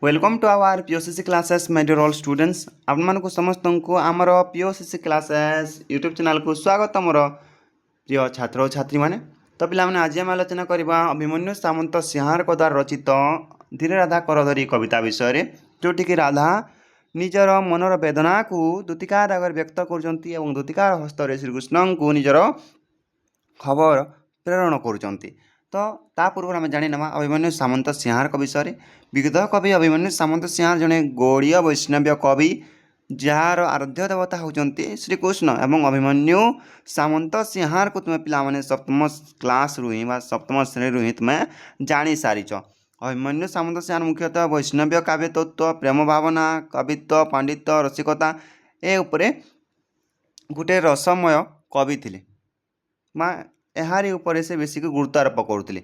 Welcome to our POCC classes my dear all students आपण मानक समस्त को आमर पीओसीसी क्लासेस यूट्यूब चैनल को स्वागत मोर प्रिय छात्र और छात्री माने। तो पिला माने आज हम आलोचना करबा अभिमन्यु सामंत सिंहार द्वारा रचित धीरे राधा करधरी कविता विषय जोटि कि राधा निजर मनर वेदना को दूतिकार आगे व्यक्त करजंती एवं दूतिकार हस्तर श्रीकृष्ण को निजर खबर प्रेरण करुँच। तो ता पूर्व आम जाणी ना अभिमन्यु सामंत सिंहार विषय। विगत कवि अभिमन्यु सामंत सिंहार जड़े गौड़ीय वैष्णव्य कवि जार आराध्य देवता होती श्रीकृष्ण एवं अभिमन्यु सामंत सिंहार को तुम्हें पिला सप्तम क्लास रु ही सप्तम श्रेणी रु ही तुम्हें जानी सारीच। अभिमन्यु सामंत सिंहार मुख्यतः वैष्णव्य काव्य तत्व प्रेम भावना कवित्व पांडित्य रसिकता ए उपरे गोटे रसमय कवि थे माँ यारी उपरे से बेसिक गुरुत्व आरोप करुले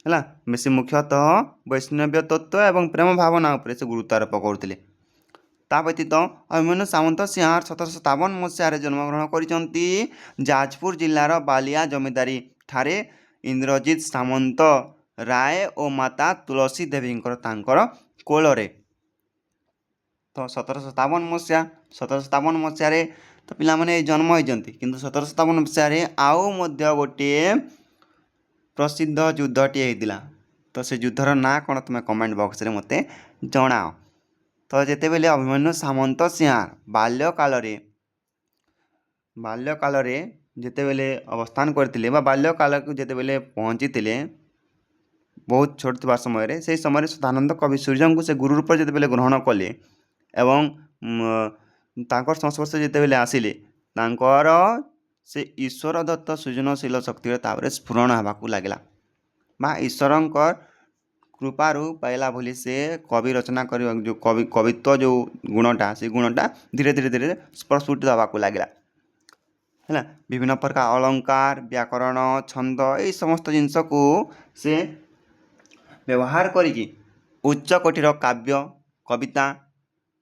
है बेसी मुख्यतः वैष्णव्य तत्व एवं प्रेम भावना उपरे से गुरुत्व आरोप करुले। ता व्यतीत अभिमन्यु सामंत सिंहार 1757 मसीह जन्मग्रहण कर जाजपुर जिलार बालिया जमीदारी ठारे इंद्रजीत सामंत राय और माता तुलसी देवी कोल। तो 1757 मसीह तो पिला माने जन्म होती किंतु 1757 मसीह आउ गोटे प्रसिद्ध युद्धटी होता। तो से युद्धर ना कौन तुम कमेंट बॉक्स रे मते जनाओ। तो जिते बेले अभिमन्यु सामंत सिंहार बाल्यकाल जिते बेले अवस्थान करते बाल्यकाल को जिते बेले पहुँची बहुत छोट थी समय से समय सदानंद कवि सूर्य को से गुरु रूप जिते बेले ग्रहण कले एवं तांकर संस्पर्श जिते बेले आसिले तांकर से ईश्वर दत्त सृजनशील शक्ति स्फुरण होगा लगला बा ईश्वर कृपारू पाइला भली से कवि रचना कर जो कवित्व जो गुणटा से गुणटा धीरे धीरे धीरे स्फुटित होगा लगला है। विभिन्न प्रकार अलंकार व्याकरण छंद ये समस्त जिनस को से व्यवहार करी उच्च कोटिर काव्य कविता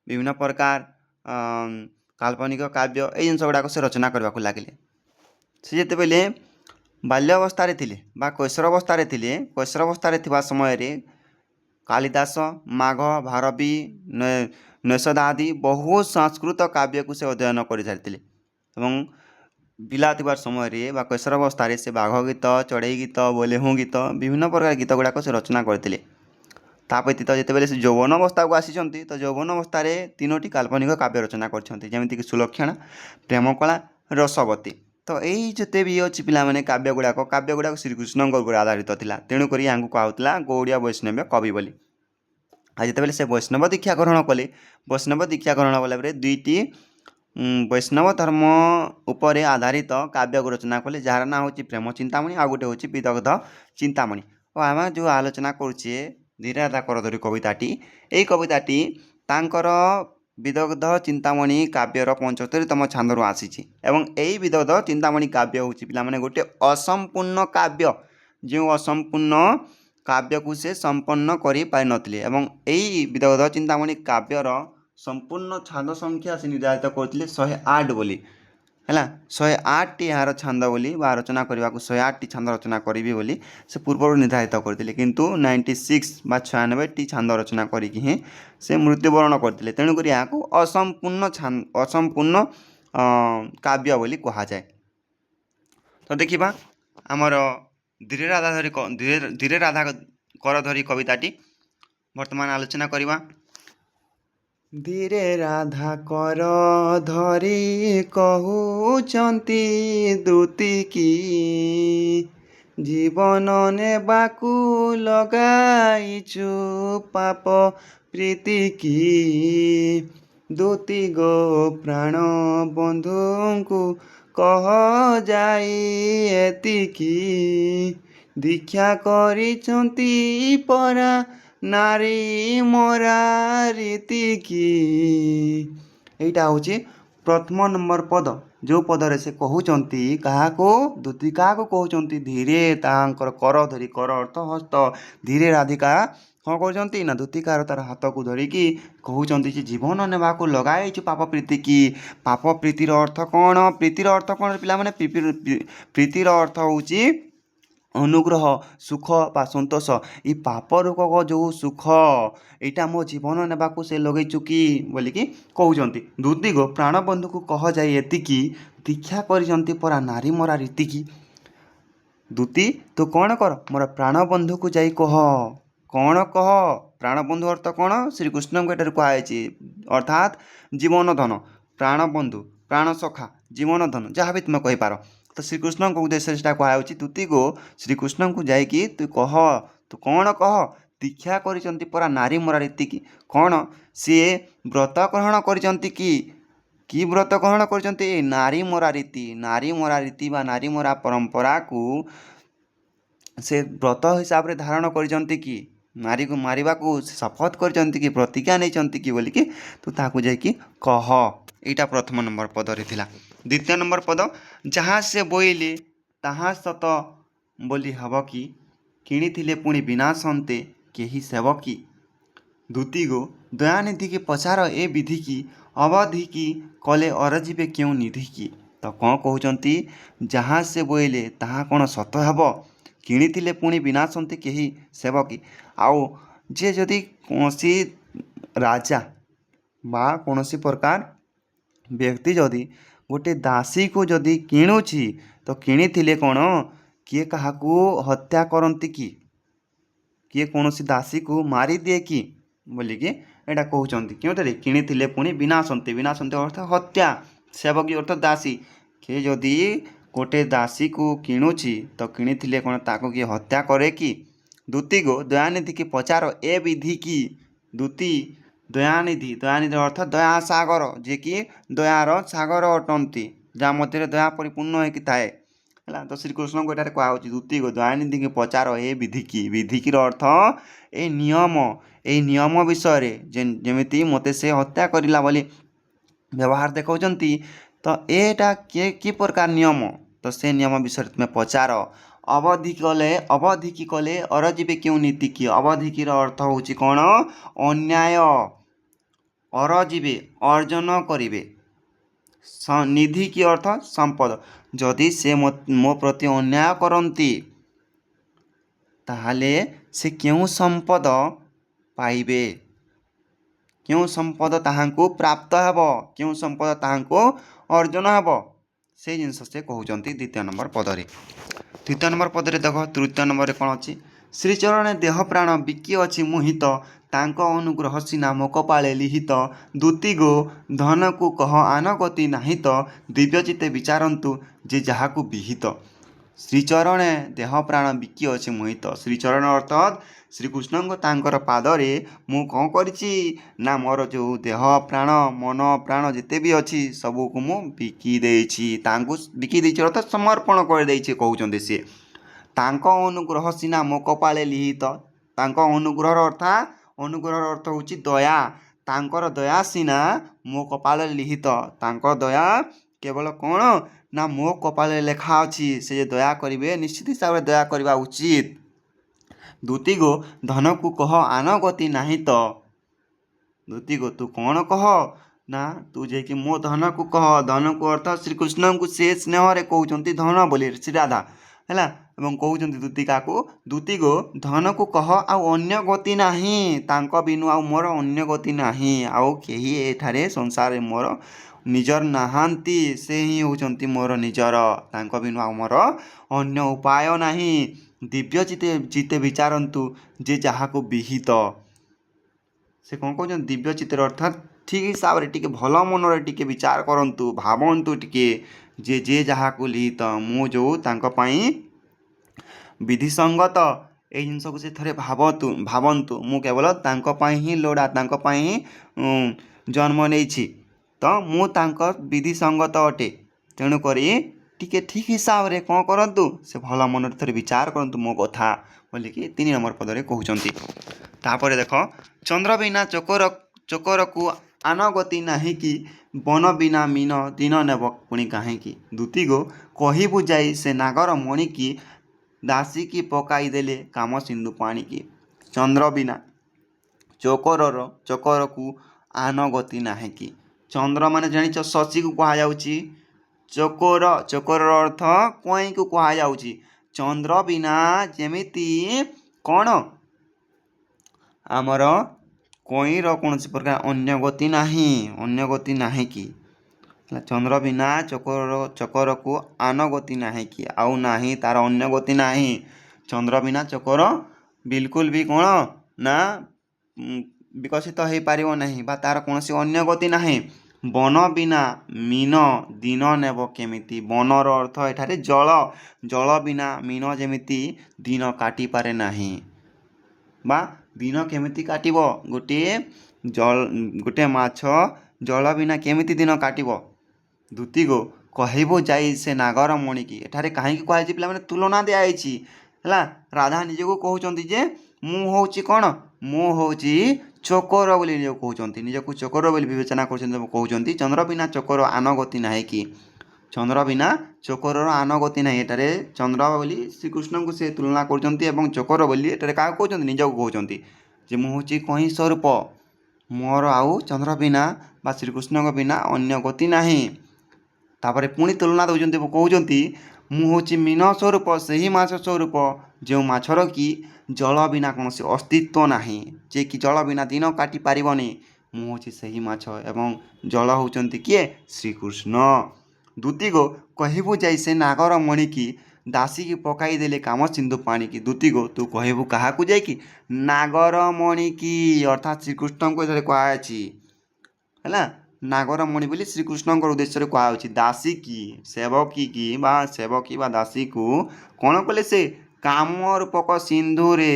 विभिन्न प्रकार काल्पनिक काव्य ये जिनस गुड़ाक से रचना करने को लगे। से जिते बेले बाल्यावस्था थे कैशोरावस्था थी समय कालिदास माघ भारवी नैषधादि बहुत संस्कृत काव्य को से अध्ययन कर सारी पिला थी समय कैशोरावस्था से बाघ गीत चढ़ई गीत बोलेहू गीत विभिन्न प्रकार गीत गुड़ाक से रचना करते। ता व्यतीत जिते से यौवन अवस्था को आसी तो यौवन अवस्था तीनोटी काल्पनिक काव्य रचना करमती सुलक्षणा प्रेमकला रसवती। तो यही जिते भी अच्छी पिला काव्य गुड़ाक श्रीकृष्ण उपर आधारित था तेणुक यहाँ कहला गौड़िया वैष्णव्य कवि बोली। आज जिते से वैष्णव दीक्षा ग्रहण कले वैष्णव दीक्षा ग्रहण कला दुईटी वैष्णव धर्म उपर आधारित काव्य को रचना कले जार ना हूँ प्रेम चिंतामणि आ गए हूँ विदग्ध चिंतामणि। और आम जो आलोचना करुचे धीरे राधा करधरी कविताटी यही कविताटी तांकर विदग्ध चिंतामणि काव्यर 75तम छांदर आसी एवं यही विदग्ध चिंतामणि काव्य हूँ पिला गोटे असंपूर्ण काव्य जो असंपूर्ण काव्य को से संपन्न कर पारि नथिले एवं यही विदग्ध चिंतामणि काव्यर संपूर्ण छांद संख्या से निर्धारित करते 108 बोली है 108 टी यार छांद बोली रचना करने को 108 टी छांद रचना करी बोली से पूर्व निर्धारित करते किंतु 96 बा 96 टी छांद रचना करी से मृत्युवरण करते तेणुक यहाँ असंपूर्ण काव्य बोली कह जाए। तो देखा आमर धीरे राधा करधरी कविताटी वर्तमान आलोचना करवा। धीरे राधा कर धरी कहूचंती दूतिकी जीवन नेबाकू लगाइचु पाप प्रीतिकी दूती गो प्राण बंधु को कह जाई एतिकी दीक्षा करिचंती परा नारी मोरा रीतिकी। यहीटा हूँ प्रथम नंबर पद जो पदरे से कहते क्या दूतिका को कहते धीरे तांकर कर धरी कर अर्थ हस्त धीरे राधिका कौन कहते ना दूतिकार तार हाथ को धरिकी कहते जीवन नेबा को लगाई पाप प्रीति की पाप प्रीतिर अर्थ कौन प्रीतिर अर्थ कौन पिला माने प्रीतिर अर्थ हूँ ଅନୁଗ୍ରହ ସୁଖ ବା ସନ୍ତୋଷ ଇ ପାପ ରୋଗ ଯେଉଁ ସୁଖ ଏଇଟା ମୋ ଜୀବନ ନେବାକୁ ସେ ଲଗେଇଛୁ କି ବୋଲିକି କହୁଛନ୍ତି। ଦୁତିଗୋ ପ୍ରାଣବନ୍ଧୁକୁ କହ ଯାଇ ଏତିକି ଦୀକ୍ଷା କରିଛନ୍ତି ପରା ନାରୀ ମରା ରୀତିକି। ଦୁତି ତୁ କ'ଣ କର ମୋର ପ୍ରାଣବନ୍ଧୁକୁ ଯାଇ କହ। କ'ଣ କହ? ପ୍ରାଣବନ୍ଧୁ ଅର୍ଥ କ'ଣ? ଶ୍ରୀକୃଷ୍ଣଙ୍କୁ ଏଠାରେ କୁହାଯାଇଛି, ଅର୍ଥାତ୍ ଜୀବନଧନ, ପ୍ରାଣବନ୍ଧୁ, ପ୍ରାଣସଖା, ଜୀବନଧନ ଯାହା ବି ତୁମେ କହିପାର। ତ ଶ୍ରୀକୃଷ୍ଣଙ୍କ ଉଦ୍ଦେଶ୍ୟରେ ସେଇଟା କୁହାଯାଉଛି। ଦୁତିଗୋ ଶ୍ରୀକୃଷ୍ଣଙ୍କୁ ଯାଇକି ତୁ କହ, ତୁ କ'ଣ କହ? ଦୀକ୍ଷା କରିଛନ୍ତି ପରା ନାରୀ ମରା ରୀତିକି। କ'ଣ ସିଏ ବ୍ରତ ଗ୍ରହଣ କରିଛନ୍ତି କି ବ୍ରତ ଗ୍ରହଣ କରିଛନ୍ତି? ନାରୀ ମରା ରୀତି, ନାରୀ ମରା ରୀତି ବା ନାରୀ ମରା ପରମ୍ପରାକୁ ସେ ବ୍ରତ ହିସାବରେ ଧାରଣ କରିଛନ୍ତି କି? ନାରୀକୁ ମାରିବାକୁ ଶପଥ କରିଛନ୍ତି କି? ପ୍ରତିଜ୍ଞା ନେଇଛନ୍ତି କି ବୋଲିକି ତୁ ତାହାକୁ ଯାଇକି କହ। ଏଇଟା ପ୍ରଥମ ନମ୍ବର ପଦରେ ଥିଲା। ଦ୍ୱିତୀୟ ନମ୍ବର ପଦ, ଯାହା ସେ ବୋଇଲେ ତାହା ସତ ବୋଲି ହେବ କି? କିଣିଥିଲେ ପୁଣି ବିନାଶନ୍ତେ କେହି ସେବ କି? ଦୁତିଗୋ ଦୟାନିଧିକି ପଚାର ଏ ବିଧିକି, ଅବଧିକି କଲେ ଅରଜିବେ କେଉଁ ନିଧିକି। ତ କ'ଣ କହୁଛନ୍ତି? ଯାହା ସେ ବୋଇଲେ ତାହା କ'ଣ ସତ ହେବ? କିଣିଥିଲେ ପୁଣି ବିନାଶନ୍ତେ କେହି ସେବ କି? ଆଉ ଯିଏ ଯଦି କୌଣସି ରାଜା ବା କୌଣସି ପ୍ରକାର ବ୍ୟକ୍ତି ଯଦି ଗୋଟେ ଦାସୀକୁ ଯଦି କିଣୁଛି, ତ କିଣିଥିଲେ କ'ଣ କିଏ କାହାକୁ ହତ୍ୟା କରନ୍ତି କି? କିଏ କୌଣସି ଦାସୀକୁ ମାରିଦିଏ କି ବୋଲିକି ଏଇଟା କହୁଛନ୍ତି। କେଉଁଠାରେ? କିଣିଥିଲେ ପୁଣି ବିନାଶନ୍ତେ, ବିନାଶନ୍ତେ ଅର୍ଥ ହତ୍ୟା, ସେବକୀ ଅର୍ଥ ଦାସୀ। କିଏ ଯଦି ଗୋଟେ ଦାସୀକୁ କିଣୁଛି ତ କିଣିଥିଲେ କ'ଣ ତାକୁ କିଏ ହତ୍ୟା କରେ କି? ଦୁତିଗୋ ଦୟାନିଧିକି ପଚାର ଏ ବିଧି କି। ଦୁତି ଦୟାନିଧି, ଦୟାନିଧି ଅର୍ଥ ଦୟା ସାଗର, ଯିଏକି ଦୟାର ସାଗର ଅଟନ୍ତି, ଯାହା ମଧ୍ୟରେ ଦୟା ପରିପୂର୍ଣ୍ଣ ହେଇକି ଥାଏ ହେଲା। ତ ଶ୍ରୀକୃଷ୍ଣଙ୍କୁ ଏଠାରେ କୁହାହେଉଛି ଦୁତିଗୋ ଦୟାନିଧିକି ପଚାର ଏ ବିଧିକି। ବିଧିକିର ଅର୍ଥ ଏଇ ନିୟମ, ଏଇ ନିୟମ ବିଷୟରେ, ଯେମିତି ମୋତେ ସେ ହତ୍ୟା କରିଲା ବୋଲି ବ୍ୟବହାର ଦେଖାଉଛନ୍ତି, ତ ଏଇଟା କି ପ୍ରକାର ନିୟମ, ତ ସେ ନିୟମ ବିଷୟରେ ତୁମେ ପଚାର। ଅବଧିକି କଲେ ଅରଜିବେ କେଉଁ ନୀତିକି। ଅବଧିକିର ଅର୍ଥ ହେଉଛି କ'ଣ? ଅନ୍ୟାୟ, ଅରଜିବେ ଅର୍ଜନ କରିବେ, ନିଧି କି ଅର୍ଥ ସମ୍ପଦ। ଯଦି ସେ ମୋ ପ୍ରତି ଅନ୍ୟାୟ କରନ୍ତି ତାହେଲେ ସେ କେଉଁ ସମ୍ପଦ ପାଇବେ, କେଉଁ ସମ୍ପଦ ତାହାଙ୍କୁ ପ୍ରାପ୍ତ ହେବ, କେଉଁ ସମ୍ପଦ ତାହାଙ୍କୁ ଅର୍ଜନ ହେବ, ସେଇ ଜିନିଷ ସେ କହୁଛନ୍ତି ଦ୍ୱିତୀୟ ନମ୍ବର ପଦରେ। ତୃତୀୟ ନମ୍ବର ପଦରେ ଦେଖ, ତୃତୀୟ ନମ୍ବରରେ କ'ଣ ଅଛି? ଶ୍ରୀଚରଣେ ଦେହ ପ୍ରାଣ ବିକି ଅଛି ମୁହିତ, ତାଙ୍କ ଅନୁଗ୍ରହ ସିନା ମୋ କପାଳେ ଲିହିତ। ଦୁତିଗୋ ଧନକୁ କହ ଆନଗତି ନାହିଁ ତ, ଦିବ୍ୟଚିତ୍ତେ ବିଚାରନ୍ତୁ ଯେ ଯାହାକୁ ବିହିତ। ଶ୍ରୀଚରଣେ ଦେହ ପ୍ରାଣ ବିକି ଅଛି ମୁହିତ। ଶ୍ରୀଚରଣ ଅର୍ଥାତ୍ ଶ୍ରୀକୃଷ୍ଣଙ୍କ ତାଙ୍କର ପାଦରେ ମୁଁ କ'ଣ କରିଛି ନା ମୋର ଯେଉଁ ଦେହ ପ୍ରାଣ ମନ ପ୍ରାଣ ଯେତେ ବି ଅଛି ସବୁକୁ ମୁଁ ବିକି ଦେଇଛି, ତାଙ୍କୁ ବିକି ଦେଇଛି ଅର୍ଥାତ୍ ସମର୍ପଣ କରିଦେଇଛି କହୁଛନ୍ତି ସିଏ। ତାଙ୍କ ଅନୁଗ୍ରହ ସିନା ମୋ କପାଳେ ଲିହିତ। ତାଙ୍କ ଅନୁଗ୍ରହର ଅର୍ଥ ହେଉଛି ଦୟା। ତାଙ୍କର ଦୟା ସିନା ମୋ କପାଳରେ ଲିହିତ। ତାଙ୍କ ଦୟା କେବଳ କ'ଣ ନା ମୋ କପାଳରେ ଲେଖା ଅଛି। ସେ ଯେ ଦୟା କରିବେ, ନିଶ୍ଚିତ ହିସାବରେ ଦୟା କରିବା ଉଚିତ। ଦୁତିଗୋ ଧନକୁ କହ ଆନଗତି ନାହିଁ ତ। ଦୁତିଗୋ ତୁ କ'ଣ କହ ନା ତୁ ଯାଇକି ମୋ ଧନକୁ କହ। ଧନକୁ ଅର୍ଥ ଶ୍ରୀକୃଷ୍ଣଙ୍କୁ ସେ ସ୍ନେହରେ କହୁଛନ୍ତି ଧନ ବୋଲି, ଶ୍ରୀରାଧା ହେଲା। ଏବଂ କହୁଛନ୍ତି ଦୁତିକାକୁ, ଦୁତିଗୋ ଧନକୁ କହ ଆଉ ଅନ୍ୟ ଗତି ନାହିଁ। ତାଙ୍କ ବିନୁ ଆଉ ମୋର ଅନ୍ୟ ଗତି ନାହିଁ। ଆଉ କେହି ଏଠାରେ ସଂସାରରେ ମୋର ନିଜର ନାହାନ୍ତି, ସେ ହିଁ ହେଉଛନ୍ତି ମୋର ନିଜର। ତାଙ୍କ ବିନୁ ଆଉ ମୋର ଅନ୍ୟ ଉପାୟ ନାହିଁ। ଦିବ୍ୟ ଚିତ୍ତେ ବିଚାରନ୍ତୁ ଯେ ଯାହାକୁ ବିହିତ। ସେ କ'ଣ କହୁଛନ୍ତି? ଦିବ୍ୟ ଚିତ୍ତରେ ଅର୍ଥାତ୍ ଠିକ୍ ହିସାବରେ ଟିକେ ଭଲ ମନରେ ଟିକେ ବିଚାର କରନ୍ତୁ, ଭାବନ୍ତୁ ଟିକେ ଯେ ଯାହାକୁ ଲିହିତ। ମୁଁ ଯେଉଁ ତାଙ୍କ ପାଇଁ ବିଧିସଙ୍ଗତ ଏଇ ଜିନିଷକୁ ସେ ଥରେ ଭାବନ୍ତୁ। ମୁଁ କେବଳ ତାଙ୍କ ପାଇଁ ହିଁ ଲୋଡ଼ା, ତାଙ୍କ ପାଇଁ ହିଁ ଜନ୍ମ ନେଇଛି, ତ ମୁଁ ତାଙ୍କ ବିଧିସଙ୍ଗତ ଅଟେ। ତେଣୁକରି ଟିକେ ଠିକ୍ ହିସାବରେ କ'ଣ କରନ୍ତୁ, ସେ ଭଲ ମନରେ ଥରେ ବିଚାର କରନ୍ତୁ ମୋ କଥା ବୋଲିକି 3 ନମ୍ବର ପଦରେ କହୁଛନ୍ତି। ତାପରେ ଦେଖ, ଚନ୍ଦ୍ର ବିନା ଚୋକରକୁ ଆନଗତି ନାହିଁ କି, ବନ ବିନା ମୀନ ଦିନ ନେବ ପୁଣି କାହିଁକି। ଦୁତିଗୋ କହିବୁ ଯାଇ ସେ ନାଗର ମଣିକି, ଦାସୀକି ପକାଇ ଦେଲେ କାମ ସିନ୍ଧୁ ପାଣିକି। ଚନ୍ଦ୍ର ବିନା ଚୋକରକୁ ଆନଗତି ନାହିଁ କି। ଚନ୍ଦ୍ର ମାନେ ଜାଣିଛ ଶଶୀକୁ କୁହାଯାଉଛି। ଚୋକରର ଅର୍ଥ କଇଁକୁ କୁହାଯାଉଛି। ଚନ୍ଦ୍ର ବିନା ଯେମିତି କ'ଣ ଆମର କଇଁର କୌଣସି ପ୍ରକାର ଅନ୍ୟ ଗତି ନାହିଁ କି ହେଲା। ଚନ୍ଦ୍ର ବିନା ଚକରକୁ ଆନଗତି ନାହିଁ କି ଆଉ ନାହିଁ ତାର ଅନ୍ୟ ଗତି ନାହିଁ। ଚନ୍ଦ୍ର ବିନା ଚକର ବିଲକୁଲ ବି କ'ଣ ନା ବିକଶିତ ହୋଇପାରିବ ନାହିଁ ବା ତାର କୌଣସି ଅନ୍ୟ ଗତି ନାହିଁ। ବନ ବିନା ମୀନ ଦିନ ନେବ କେମିତି। ବନର ଅର୍ଥ ଏଠାରେ ଜଳ। ଜଳ ବିନା ମୀନ ଯେମିତି ଦିନ କାଟିପାରେ ନାହିଁ ବା ଦିନ କେମିତି କାଟିବ। ଗୋଟିଏ ମାଛ ଜଳ ବିନା କେମିତି ଦିନ କାଟିବ। ଦୂତିଗୋ କହିବୁ ଯାଇ ସେ ନାଗର ମଣିକି। ଏଠାରେ କାହିଁକି କୁହାଯାଇଛି ପିଲାମାନେ ତୁଳନା ଦିଆଯାଇଛି ହେଲା। ରାଧା ନିଜକୁ କହୁଛନ୍ତି ଯେ ମୁଁ ହେଉଛି କ'ଣ ମୁଁ ହେଉଛି ଚକୋର ବୋଲି ନିଜକୁ କହୁଛନ୍ତି। ନିଜକୁ ଚକୋର ବୋଲି ବିବେଚନା କରୁଛନ୍ତି କହୁଛନ୍ତି ଚନ୍ଦ୍ର ବିନା ଚକୋର ଆନଗତି ନାହିଁ କି। ଚନ୍ଦ୍ର ବିନା ଚକୋରର ଆନଗତି ନାହିଁ। ଏଠାରେ ଚନ୍ଦ୍ର ବୋଲି ଶ୍ରୀକୃଷ୍ଣଙ୍କୁ ସେ ତୁଳନା କରୁଛନ୍ତି ଏବଂ ଚକୋର ବୋଲି ଏଠାରେ କାହାକୁ କହୁଛନ୍ତି ନିଜକୁ କହୁଛନ୍ତି ଯେ ମୁଁ ହେଉଛି କଇଁ ସ୍ୱରୂପ। ମୋର ଆଉ ଚନ୍ଦ୍ର ବିନା ବା ଶ୍ରୀକୃଷ୍ଣଙ୍କ ବିନା ଅନ୍ୟ ଗତି ନାହିଁ। ତାପରେ ପୁଣି ତୁଳନା ଦେଉଛନ୍ତି କହୁଛନ୍ତି ମୁଁ ହେଉଛି ମୀନ ସ୍ୱରୂପ ସେହି ମାଛ ସ୍ୱରୂପ ଯେଉଁ ମାଛର କି ଜଳ ବିନା କୌଣସି ଅସ୍ତିତ୍ୱ ନାହିଁ ଯେ କି ଜଳ ବିନା ଦିନ କାଟି ପାରିବନି। ମୁଁ ହେଉଛି ସେହି ମାଛ ଏବଂ ଜଳ ହେଉଛନ୍ତି କିଏ ଶ୍ରୀକୃଷ୍ଣ। ଦୂତିଗୋ କହିବୁ ଯାଇ ସେ ନାଗର ମଣିକି ଦାସିକି ପକାଇ ଦେଲେ କାମ ସିନ୍ଧୁ ପାଣିକି। ଦୂତିଗୋ ତୁ କହିବୁ କାହାକୁ ଯାଇକି ନାଗର ମଣିକି ଅର୍ଥାତ୍ ଶ୍ରୀକୃଷ୍ଣଙ୍କୁ ଏଠାରେ କୁହାଯାଇଛି ହେଲା। ନାଗରମଣି ବୋଲି ଶ୍ରୀକୃଷ୍ଣଙ୍କର ଉଦ୍ଦେଶ୍ୟରେ କୁହାଯାଉଛି। ଦାସୀକି ସେବକୀ ବା ଦାସୀକୁ କ'ଣ କଲେ ସେ କାମ ରୂପକ ସିନ୍ଧୁରେ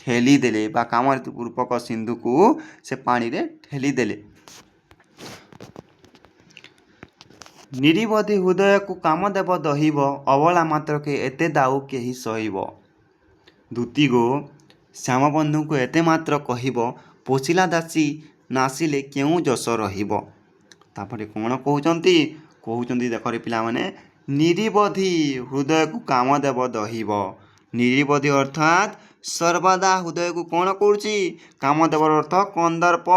ଠେଲି ଦେଲେ ବା କାମ ରୂପକ ସିନ୍ଧୁକୁ ସେ ପାଣିରେ ଠେଲି ଦେଲେ। ନିରିବଧି ହୃଦୟକୁ କାମ ଦେବ ଦହିବ ଅବଳା ମାତ୍ରକେ ଏତେ ଦାଉ କେହି ସହିବ। ଦୂତିଗୋ ଶ୍ୟାମବନ୍ଧୁଙ୍କୁ ଏତେ ମାତ୍ର କହିବ ପୋଷିଲା ଦାସୀ ନାସିଲେ କେଉଁ ଯଶ ରହିବ। ତାପରେ କ'ଣ କହୁଛନ୍ତି ଦେଖରେ ପିଲାମାନେ ନିରିବଧି ହୃଦୟକୁ କାମ ଦେବ ଦହିବ। ନିରିବଧି ଅର୍ଥାତ୍ ସର୍ବଦା ହୃଦୟକୁ କ'ଣ କରୁଛି କାମ ଦେବର ଅର୍ଥ କନ୍ଦର୍ପ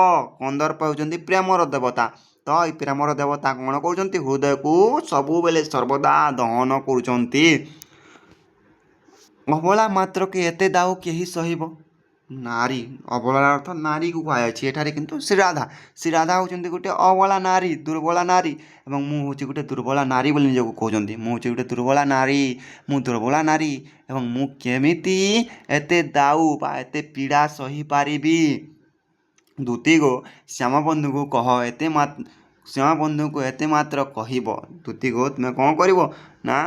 ହେଉଛନ୍ତି ପ୍ରେମର ଦେବତା। ତ ଏଇ ପ୍ରେମର ଦେବତା କ'ଣ କରୁଛନ୍ତି ହୃଦୟକୁ ସବୁବେଳେ ସର୍ବଦା ଦହନ କରୁଛନ୍ତି। ଅବଳା ମାତ୍ରକେ ଏତେ ଦାଉ କେହି ସହିବ। ନାରୀ ଅବଳାର ଅର୍ଥ ନାରୀକୁ କୁହାଯାଇଛି। ଏଠାରେ କିନ୍ତୁ ଶ୍ରୀରାଧା ହେଉଛନ୍ତି ଗୋଟେ ଅବଳା ନାରୀ ଦୁର୍ବଳା ନାରୀ ଏବଂ ମୁଁ ହେଉଛି ଗୋଟେ ଦୁର୍ବଳା ନାରୀ ବୋଲି ନିଜକୁ କହୁଛନ୍ତି। ମୁଁ ହେଉଛି ଗୋଟେ ଦୁର୍ବଳା ନାରୀ ଏବଂ ମୁଁ କେମିତି ଏତେ ଦାଉ ବା ଏତେ ପୀଡ଼ା ସହିପାରିବି। ଦୂତିଗୋ ଶ୍ୟାମବନ୍ଧୁଙ୍କୁ ଏତେ ମାତ୍ର କହିବ। ଦୂତିଗୋ ତୁମେ କ'ଣ କରିବ ନା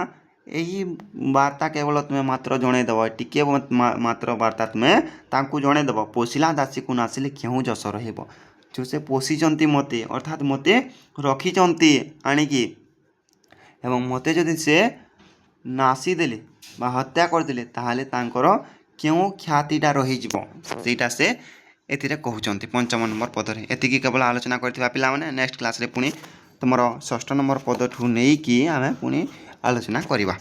ଏହି ବାର୍ତ୍ତା କେବଳ ତୁମେ ମାତ୍ର ଜଣାଇଦେବ। ଟିକିଏ ମାତ୍ର ବାର୍ତ୍ତା ତୁମେ ତାଙ୍କୁ ଜଣାଇଦେବ। ପୋଷିଲା ଦାସୀକୁ ନାସିଲେ କେଉଁ ଯଶ ରହିବ। ଯେଉଁ ସେ ପୋଷିଛନ୍ତି ମୋତେ ଅର୍ଥାତ୍ ମୋତେ ରଖିଛନ୍ତି ଆଣିକି ଏବଂ ମୋତେ ଯଦି ସେ ନାସିଦେଲେ ବା ହତ୍ୟା କରିଦେଲେ ତାହେଲେ ତାଙ୍କର କେଉଁ ଖ୍ୟାତିଟା ରହିଯିବ ସେଇଟା ସେ ଏଥିରେ କହୁଛନ୍ତି 5 ନମ୍ବର ପଦରେ। ଏତିକି କେବଳ ଆଲୋଚନା କରିଥିବା ପିଲାମାନେ ନେକ୍ସଟ କ୍ଲାସ୍ରେ ପୁଣି ତୁମର 6 ନମ୍ବର ପଦଠୁ ନେଇକି ଆମେ ପୁଣି ଆଲୋଚନା କରିବା।